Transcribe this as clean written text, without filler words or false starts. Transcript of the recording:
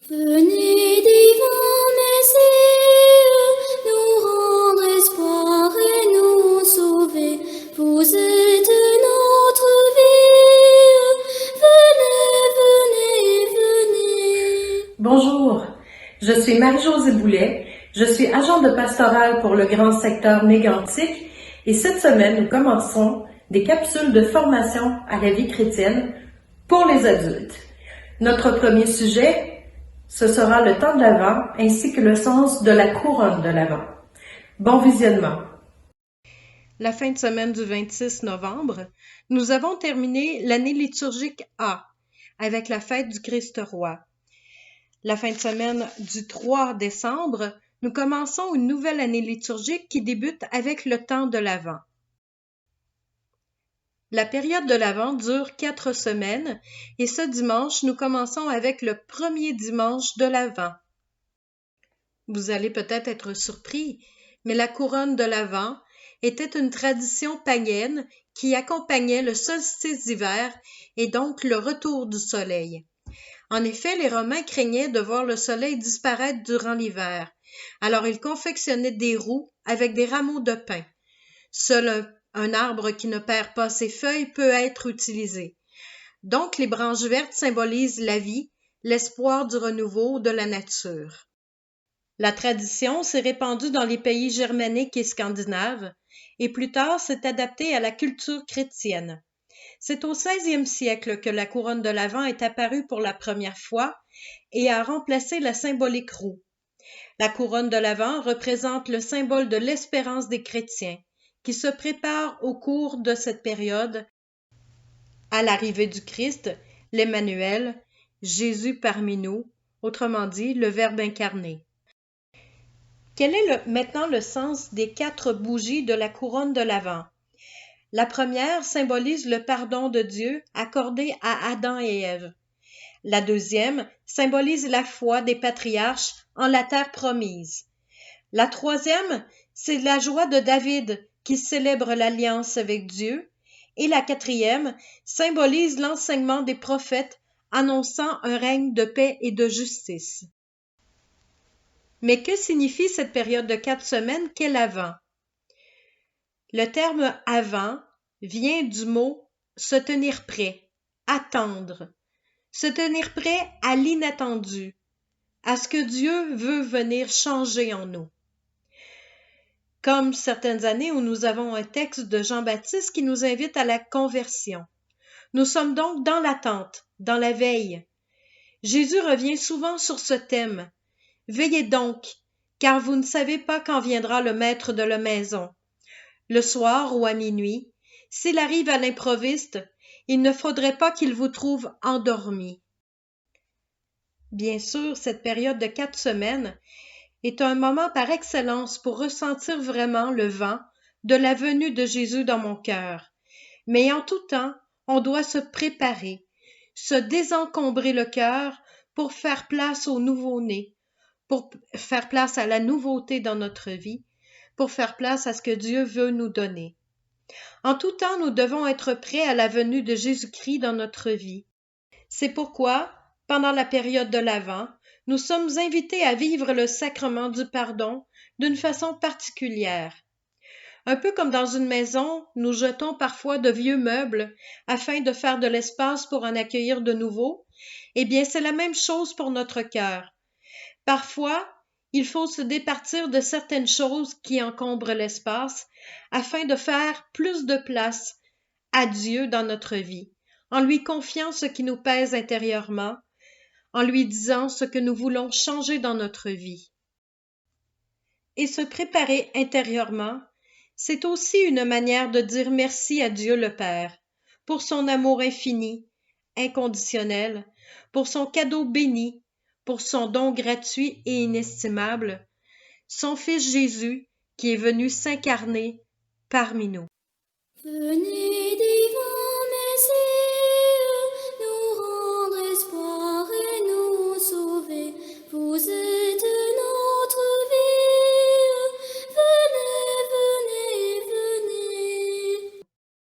Venez divin Messie, nous rendre espoir et nous sauver. Vous êtes notre vie. Venez, venez, venez. Bonjour, je suis Marie-Josée Boulet, je suis agente de pastoral pour le grand secteur mégantic et cette semaine nous commençons des capsules de formation à la vie chrétienne pour les adultes. Notre premier sujet, ce sera le temps de l'Avent ainsi que le sens de la couronne de l'Avent. Bon visionnement! La fin de semaine du 26 novembre, nous avons terminé l'année liturgique A avec la fête du Christ roi. La fin de semaine du 3 décembre, nous commençons une nouvelle année liturgique qui débute avec le temps de l'Avent. La période de l'Avent dure 4 semaines et ce dimanche, nous commençons avec le premier dimanche de l'Avent. Vous allez peut-être être surpris, mais la couronne de l'Avent était une tradition païenne qui accompagnait le solstice d'hiver et donc le retour du soleil. En effet, les Romains craignaient de voir le soleil disparaître durant l'hiver, alors ils confectionnaient des roues avec des rameaux de pin. Seul un arbre qui ne perd pas ses feuilles peut être utilisé. Donc les branches vertes symbolisent la vie, l'espoir du renouveau de la nature. La tradition s'est répandue dans les pays germaniques et scandinaves, et plus tard s'est adaptée à la culture chrétienne. C'est au XVIe siècle que la couronne de l'Avent est apparue pour la première fois et a remplacé la symbolique roue. La couronne de l'Avent représente le symbole de l'espérance des chrétiens, qui se préparent au cours de cette période à l'arrivée du Christ, l'Emmanuel, Jésus parmi nous, autrement dit, le Verbe incarné. Quel est maintenant le sens des 4 bougies de la couronne de l'Avent? La première symbolise le pardon de Dieu accordé à Adam et Ève. La deuxième symbolise la foi des patriarches en la terre promise. La troisième, c'est la joie de David qui célèbre l'alliance avec Dieu. Et la quatrième symbolise l'enseignement des prophètes annonçant un règne de paix et de justice. Mais que signifie cette période de 4 semaines qu'est l'Avent? Le terme « avant » vient du mot « se tenir prêt »,« attendre », se tenir prêt à l'inattendu, à ce que Dieu veut venir changer en nous. Comme certaines années où nous avons un texte de Jean-Baptiste qui nous invite à la conversion. Nous sommes donc dans l'attente, dans la veille. Jésus revient souvent sur ce thème. Veillez donc, car vous ne savez pas quand viendra le maître de la maison. Le soir ou à minuit, s'il arrive à l'improviste, il ne faudrait pas qu'il vous trouve endormi. Bien sûr, cette période de 4 semaines est un moment par excellence pour ressentir vraiment le vent de la venue de Jésus dans mon cœur. Mais en tout temps, on doit se préparer, se désencombrer le cœur pour faire place au nouveau-né, pour faire place à la nouveauté dans notre vie, pour faire place à ce que Dieu veut nous donner. En tout temps, nous devons être prêts à la venue de Jésus-Christ dans notre vie. C'est pourquoi, pendant la période de l'Avent, nous sommes invités à vivre le sacrement du pardon d'une façon particulière. Un peu comme dans une maison, nous jetons parfois de vieux meubles afin de faire de l'espace pour en accueillir de nouveaux. Eh bien, c'est la même chose pour notre cœur. Parfois, il faut se départir de certaines choses qui encombrent l'espace afin de faire plus de place à Dieu dans notre vie, en lui confiant ce qui nous pèse intérieurement, en lui disant ce que nous voulons changer dans notre vie. Et se préparer intérieurement, c'est aussi une manière de dire merci à Dieu le Père pour son amour infini, inconditionnel, pour son cadeau béni, pour son don gratuit et inestimable, son Fils Jésus qui est venu s'incarner parmi nous. Venez